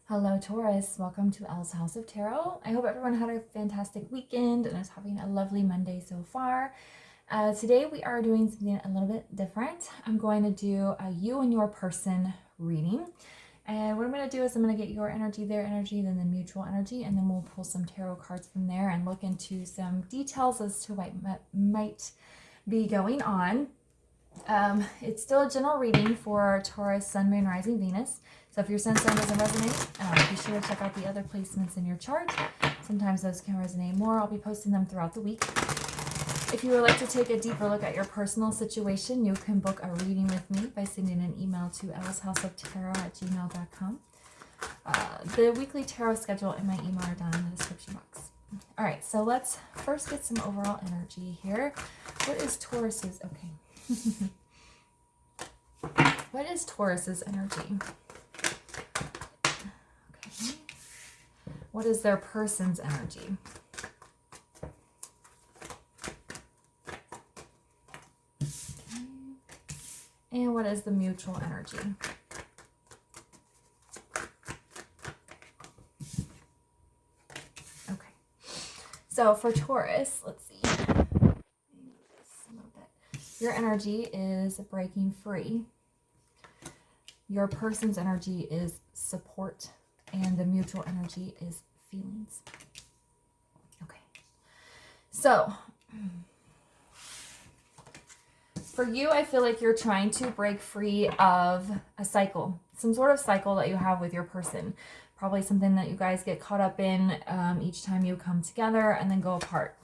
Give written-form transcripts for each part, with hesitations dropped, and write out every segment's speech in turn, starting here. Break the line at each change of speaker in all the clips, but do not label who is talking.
Hello Taurus, welcome to Elle's House of Tarot. I hope everyone had a fantastic weekend and is having a lovely Monday so far. Today we are doing something a little bit different. I'm going to do a you and your person reading. And what I'm going to do is I'm going to get your energy, their energy, then the mutual energy, and then we'll pull some tarot cards from there and look into some details as to what might be going on. It's still a general reading for Taurus, Sun, Moon, Rising, Venus. So if your sun sign doesn't resonate, be sure to check out the other placements in your chart. Sometimes those can resonate more. I'll be posting them throughout the week. If you would like to take a deeper look at your personal situation, you can book a reading with me by sending an email to ellshouseoftarot@gmail.com. The weekly tarot schedule and my email are down in the description box. All right, so let's first get some overall energy here. What is Taurus's? Okay. What is Taurus's energy? Okay. What is their person's energy? Okay. And what is the mutual energy? Okay. So for Taurus, let's see. Your energy is breaking free. Your person's energy is support. And the mutual energy is feelings. Okay. So, for you, I feel like you're trying to break free of a cycle. Some sort of cycle that you have with your person. Probably something that you guys get caught up in each time you come together and then go apart.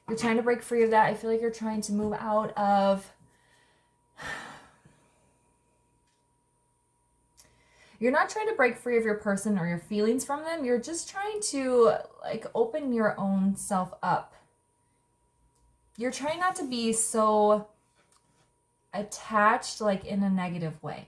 You're trying to break free of that. I feel like you're trying to move out of... You're not trying to break free of your person or your feelings from them. You're just trying to like open your own self up. You're trying not to be so attached like in a negative way.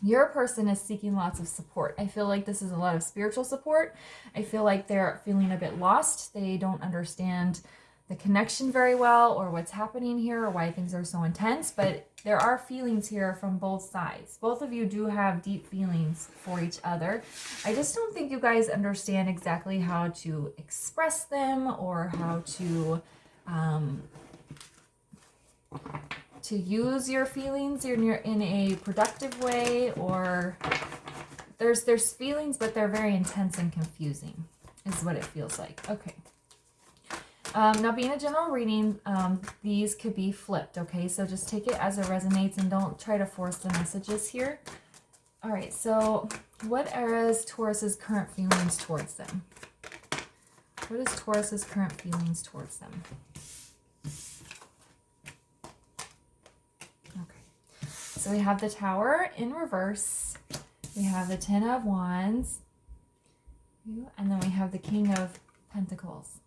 Your person is seeking lots of support. I feel like this is a lot of spiritual support. I feel like they're feeling a bit lost. They don't understand the connection very well or what's happening here or why things are so intense, but there are feelings here from both sides. Both of you do have deep feelings for each other. I just don't think you guys understand exactly how to express them or how to use your feelings in a productive way, or there's feelings, but they're very intense and confusing is what it feels like. Okay. Now, being a general reading, these could be flipped, okay? So just take it as it resonates and don't try to force the messages here. All right, so what is Taurus's current feelings towards them? What is Taurus's current feelings towards them? Okay, so we have the Tower in reverse. We have the Ten of Wands. And then we have the King of Pentacles.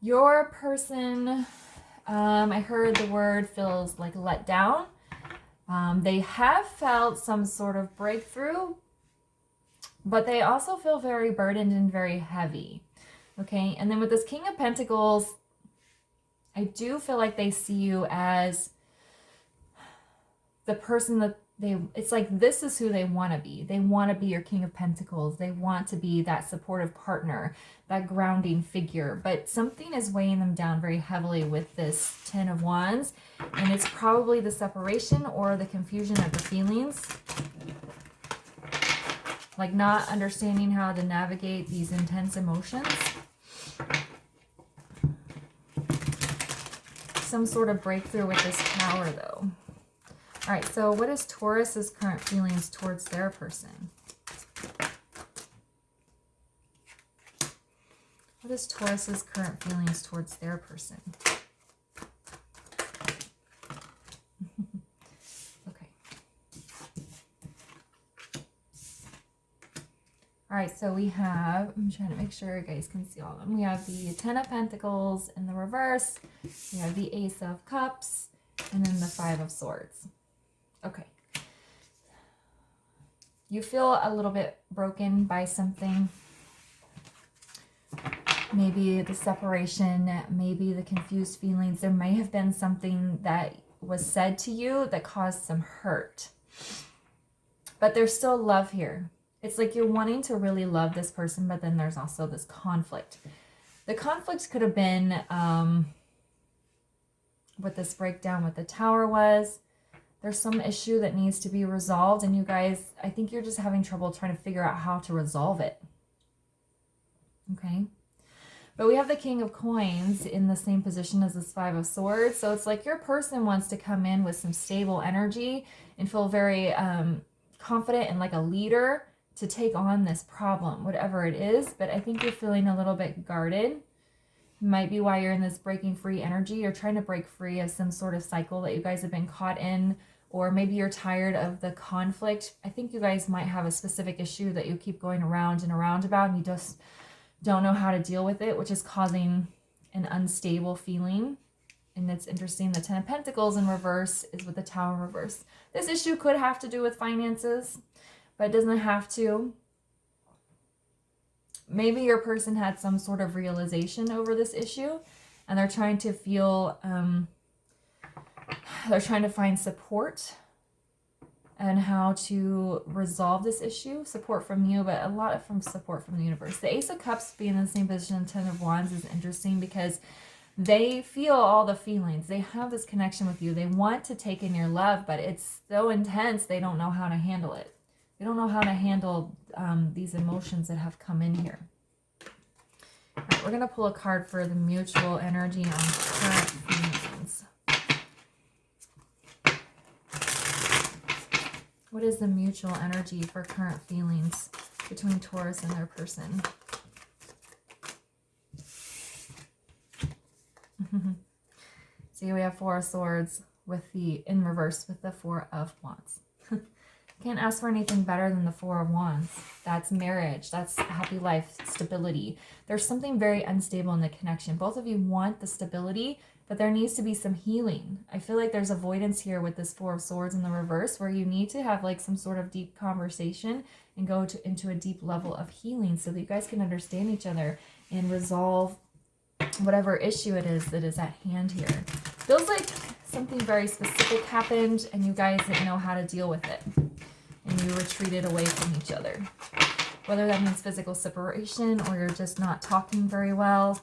Your person, I heard the word feels like let down. They have felt some sort of breakthrough, but they also feel very burdened and very heavy. Okay, and then with this King of Pentacles, I do feel like they see you as the person that it's like this is who they want to be. They want to be your King of Pentacles. They want to be that supportive partner, that grounding figure. But something is weighing them down very heavily with this Ten of Wands. And it's probably the separation or the confusion of the feelings. Like not understanding how to navigate these intense emotions. Some sort of breakthrough with this Tower though. All right, so what is Taurus's current feelings towards their person? What is Taurus's current feelings towards their person? Okay. All right, so we have, I'm trying to make sure you guys can see all of them. We have the Ten of Pentacles in the reverse. We have the Ace of Cups, and then the Five of Swords. Okay. You feel a little bit broken by something. Maybe the separation, maybe the confused feelings. There may have been something that was said to you that caused some hurt. But there's still love here. It's like you're wanting to really love this person, but then there's also this conflict. The conflict could have been what this breakdown with the Tower was. There's some issue that needs to be resolved, and you guys, I think you're just having trouble trying to figure out how to resolve it. Okay? But we have the King of Coins in the same position as this Five of Swords. So it's like your person wants to come in with some stable energy and feel very confident and like a leader to take on this problem, whatever it is. But I think you're feeling a little bit guarded. Might be why you're in this breaking free energy. You're trying to break free of some sort of cycle that you guys have been caught in, or maybe you're tired of the conflict. I think you guys might have a specific issue that you keep going around and around about, and you just don't know how to deal with it, which is causing an unstable feeling. And it's interesting, the Ten of Pentacles in reverse is with the Tower in reverse. This issue could have to do with finances, but it doesn't have to. Maybe your person had some sort of realization over this issue, and they're trying to feel, they're trying to find support and how to resolve this issue. Support from you, but a lot of support from the universe. The Ace of Cups being in the same position as Ten of Wands is interesting because they feel all the feelings. They have this connection with you. They want to take in your love, but it's so intense they don't know how to handle it. They don't know how to handle these emotions that have come in here. All right, we're going to pull a card for the mutual energy on current feelings. What is the mutual energy for current feelings between Taurus and their person? See, we have Four of Swords with the in reverse with the Four of Wands. Can't ask for anything better than the Four of Wands. That's marriage. That's happy life, stability. There's something very unstable in the connection. Both of you want the stability, but there needs to be some healing. I feel like there's avoidance here with this Four of Swords in the reverse, where you need to have like some sort of deep conversation and go into a deep level of healing so that you guys can understand each other and resolve whatever issue it is that is at hand here. Feels like something very specific happened and you guys didn't know how to deal with it. And you retreated away from each other. Whether that means physical separation or you're just not talking very well.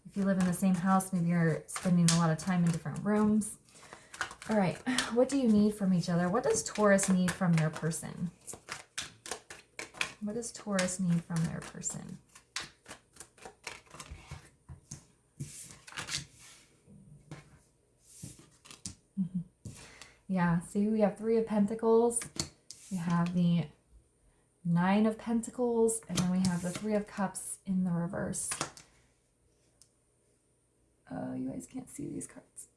If you live in the same house, maybe you're spending a lot of time in different rooms. All right, what do you need from each other? What does Taurus need from their person? What does Taurus need from their person? Yeah, see, we have Three of Pentacles. We have the Nine of Pentacles, and then we have the Three of Cups in the reverse. You guys can't see these cards.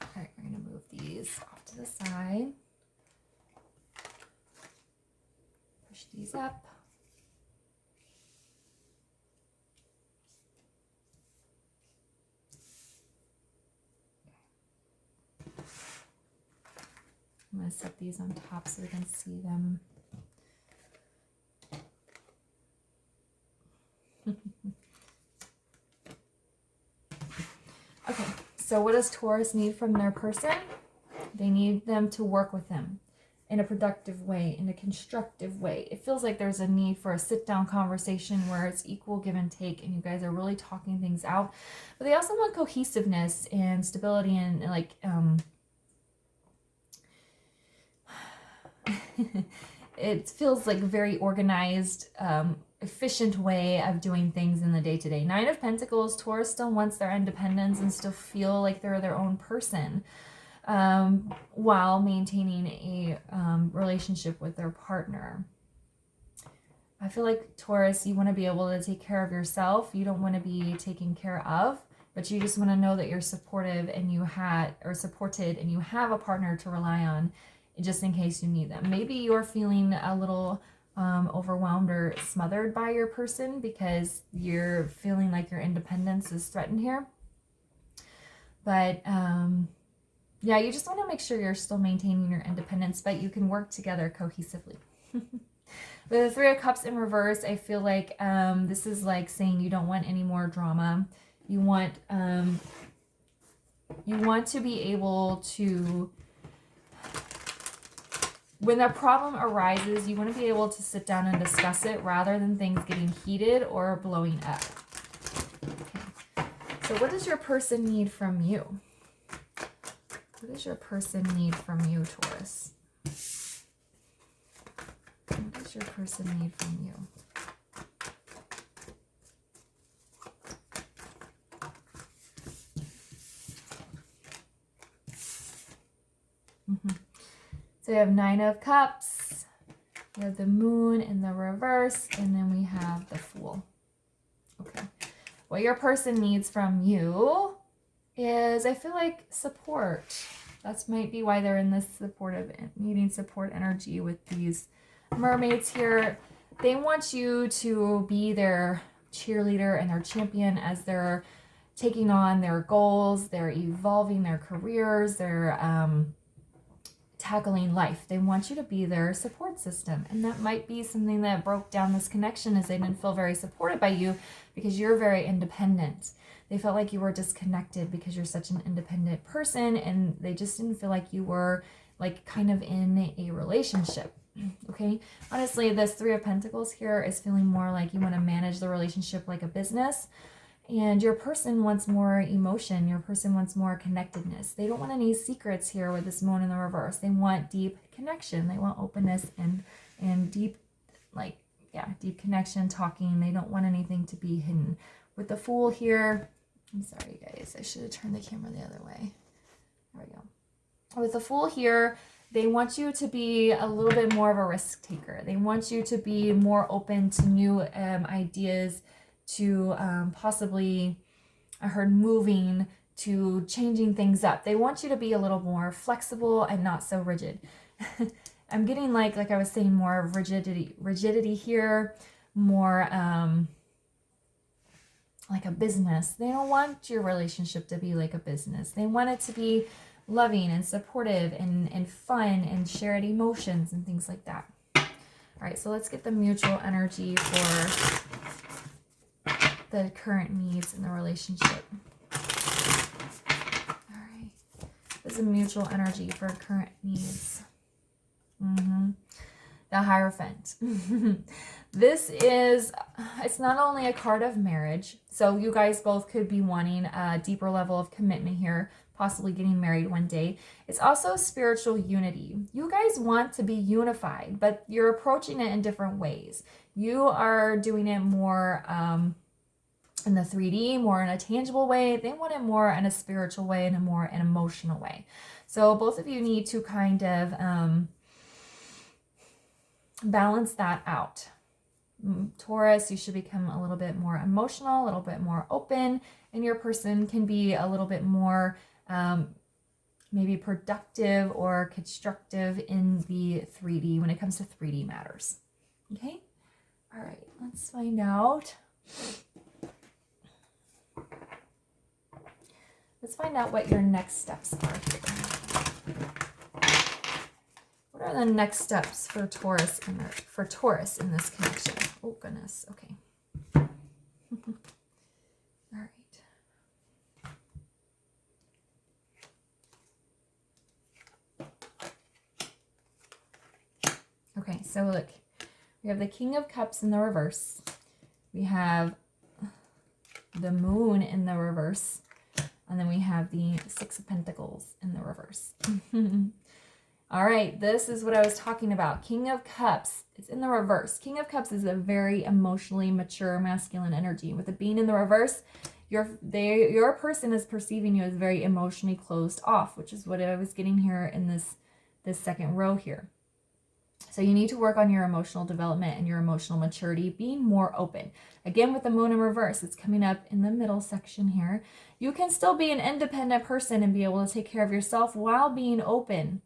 All right, we're going to move these off to the side. Push these up. I'm going to set these on top so we can see them. Okay, so what does Taurus need from their person? They need them to work with them in a productive way, in a constructive way. It feels like there's a need for a sit-down conversation where it's equal give and take and you guys are really talking things out. But they also want cohesiveness and stability and like it feels like a very organized, efficient way of doing things in the day-to-day. Nine of Pentacles, Taurus still wants their independence and still feel like they're their own person while maintaining a relationship with their partner. I feel like Taurus, you want to be able to take care of yourself. You don't want to be taken care of, but you just want to know that you're supportive and supported and you have a partner to rely on just in case you need them. Maybe you're feeling a little overwhelmed or smothered by your person because you're feeling like your independence is threatened here. But yeah, you just want to make sure you're still maintaining your independence, but you can work together cohesively. With the Three of Cups in reverse, I feel like this is like saying you don't want any more drama. You want to be able to when a problem arises, you want to be able to sit down and discuss it rather than things getting heated or blowing up. Okay. So what does your person need from you? What does your person need from you, Taurus? What does your person need from you? So we have 9 of Cups, we have the Moon in the reverse, and then we have the Fool. Okay. What your person needs from you is, I feel like, support. That might be why they're in this supportive, needing support energy with these mermaids here. They want you to be their cheerleader and their champion as they're taking on their goals, they're evolving their careers, they're tackling life. They want you to be their support system. And that might be something that broke down this connection, is they didn't feel very supported by you because you're very independent. They felt like you were disconnected because you're such an independent person, and they just didn't feel like you were like kind of in a relationship. Okay. Honestly, this 3 of Pentacles here is feeling more like you want to manage the relationship like a business. And your person wants more emotion. Your person wants more connectedness. They don't want any secrets here with this Moon in the reverse. They want deep connection. They want openness and deep, like, yeah, deep connection, talking. They don't want anything to be hidden. With the Fool here, I'm sorry, guys. I should have turned the camera the other way. There we go. With the Fool here, they want you to be a little bit more of a risk taker. They want you to be more open to new ideas, to possibly, I heard, moving, to changing things up. They want you to be a little more flexible and not so rigid. I'm getting like I was saying, more of rigidity here, more like a business. They don't want your relationship to be like a business. They want it to be loving and supportive and fun and shared emotions and things like that. All right, so let's get the mutual energy for the current needs in the relationship. All right. There's a mutual energy for current needs. The Hierophant. This is, it's not only a card of marriage. So you guys both could be wanting a deeper level of commitment here, possibly getting married one day. It's also spiritual unity. You guys want to be unified, but you're approaching it in different ways. You are doing it more in the 3D, more in a tangible way. They want it more in a spiritual way and a more an emotional way. So both of you need to kind of balance that out. Taurus, you should become a little bit more emotional, a little bit more open, and your person can be a little bit more maybe productive or constructive in the 3D when it comes to 3D matters. Okay? All right, let's find out. Let's find out what your next steps are here. What are the next steps for Taurus in this connection? Oh goodness. Okay. All right. Okay, so look, we have the King of Cups in the reverse. We have the Moon in the reverse. And then we have the 6 of Pentacles in the reverse. All right, this is what I was talking about. King of Cups, it's in the reverse. King of Cups is a very emotionally mature masculine energy. With it being in the reverse, your person is perceiving you as very emotionally closed off, which is what I was getting here in this second row here. So you need to work on your emotional development and your emotional maturity, being more open. Again, with the Moon in reverse, it's coming up in the middle section here. You can still be an independent person and be able to take care of yourself while being open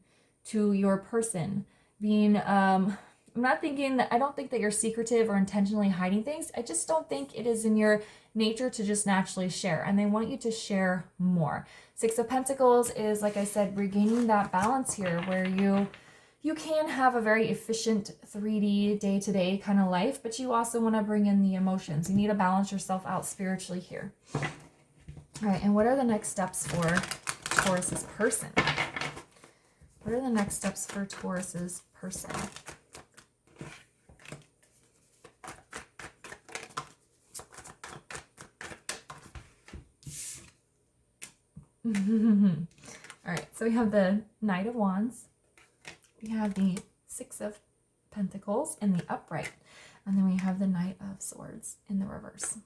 to your person. Being, I don't think that you're secretive or intentionally hiding things. I just don't think it is in your nature to just naturally share. And they want you to share more. 6 of Pentacles is, like I said, regaining that balance here where you can have a very efficient 3D day-to-day kind of life, but you also want to bring in the emotions. You need to balance yourself out spiritually here. All right, and what are the next steps for Taurus's person? What are the next steps for Taurus's person. All right, so we have the Knight of Wands. We have the Six of Pentacles in the upright. And then we have the Knight of Swords in the reverse.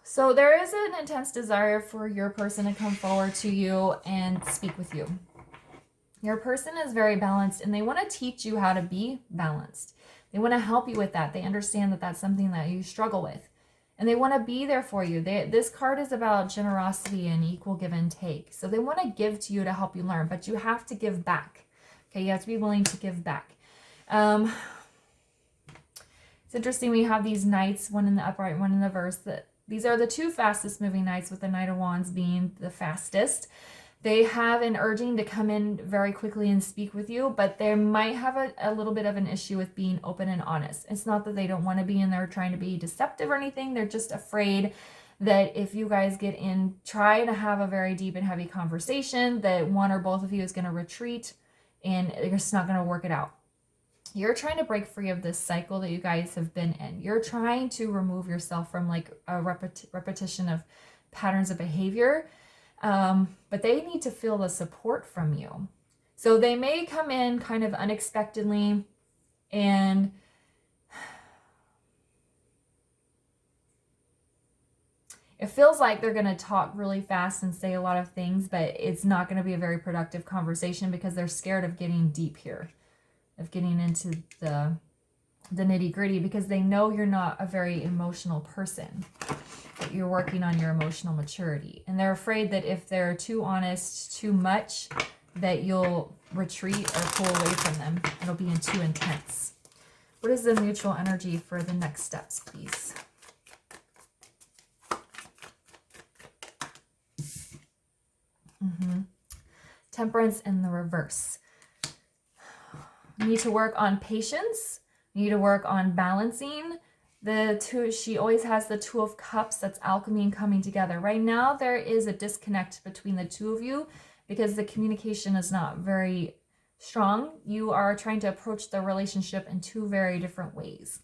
So there is an intense desire for your person to come forward to you and speak with you. Your person is very balanced and they want to teach you how to be balanced. They want to help you with that. They understand that that's something that you struggle with. And they want to be there for you. This card is about generosity and equal give and take. So they want to give to you to help you learn, but you have to give back. Okay, you have to be willing to give back. It's interesting, we have these knights, one in the upright, one in the reverse. These are the two fastest moving knights, with the Knight of Wands being the fastest. They have an urging to come in very quickly and speak with you, but they might have a little bit of an issue with being open and honest. It's not that they don't want to be in there trying to be deceptive or anything. They're just afraid that if you guys get in, try to have a very deep and heavy conversation, that one or both of you is going to retreat and you're just not going to work it out. You're trying to break free of this cycle that you guys have been in. You're trying to remove yourself from like a repetition of patterns of behavior. But they need to feel the support from you. So they may come in kind of unexpectedly and it feels like they're going to talk really fast and say a lot of things, but it's not going to be a very productive conversation because they're scared of getting deep here, of getting into the nitty-gritty, because they know you're not a very emotional person, that you're working on your emotional maturity. And they're afraid that if they're too honest, too much, that you'll retreat or pull away from them. It'll be too intense. What is the mutual energy for the next steps, please? Temperance in the reverse. You need to work on patience. You need to work on balancing. The two, she always has the Two of Cups. That's alchemy and coming together. Right now, there is a disconnect between the two of you because the communication is not very strong. You are trying to approach the relationship in two very different ways.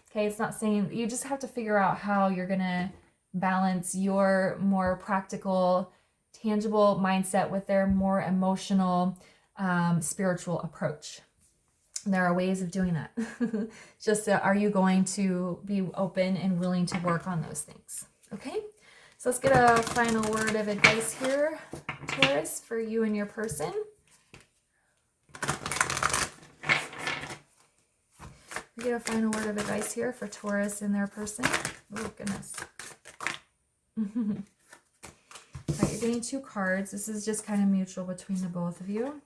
Okay, it's not saying, you just have to figure out how you're going to balance your more practical, tangible mindset with their more emotional, spiritual approach. There are ways of doing that. Just are you going to be open and willing to work on those things? Okay, so let's get a final word of advice here, Taurus, for you and your person. We get a final word of advice here for Taurus and their person. Oh, goodness. All right, you're getting two cards. This is just kind of mutual between the both of you.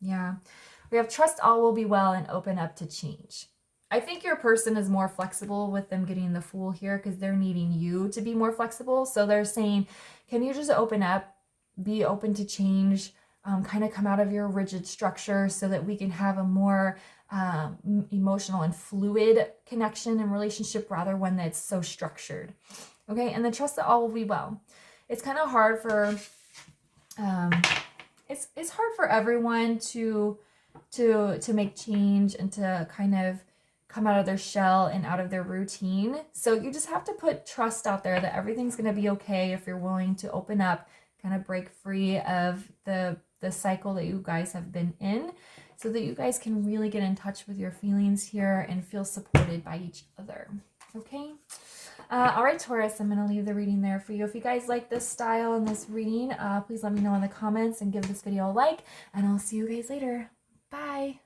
Yeah. We have trust all will be well and open up to change. I think your person is more flexible with them getting the Fool here because they're needing you to be more flexible. So they're saying, can you just open up, be open to change, kind of come out of your rigid structure so that we can have a more emotional and fluid connection and relationship rather one that's so structured. Okay, and then trust that all will be well. It's kind of hard for, it's hard for everyone to make change and to kind of come out of their shell and out of their routine. So you just have to put trust out there that everything's going to be okay if you're willing to open up, kind of break free of the cycle that you guys have been in so that you guys can really get in touch with your feelings here and feel supported by each other. Okay? All right, Taurus, I'm going to leave the reading there for you. If you guys like this style and this reading, please let me know in the comments and give this video a like, and I'll see you guys later. Bye.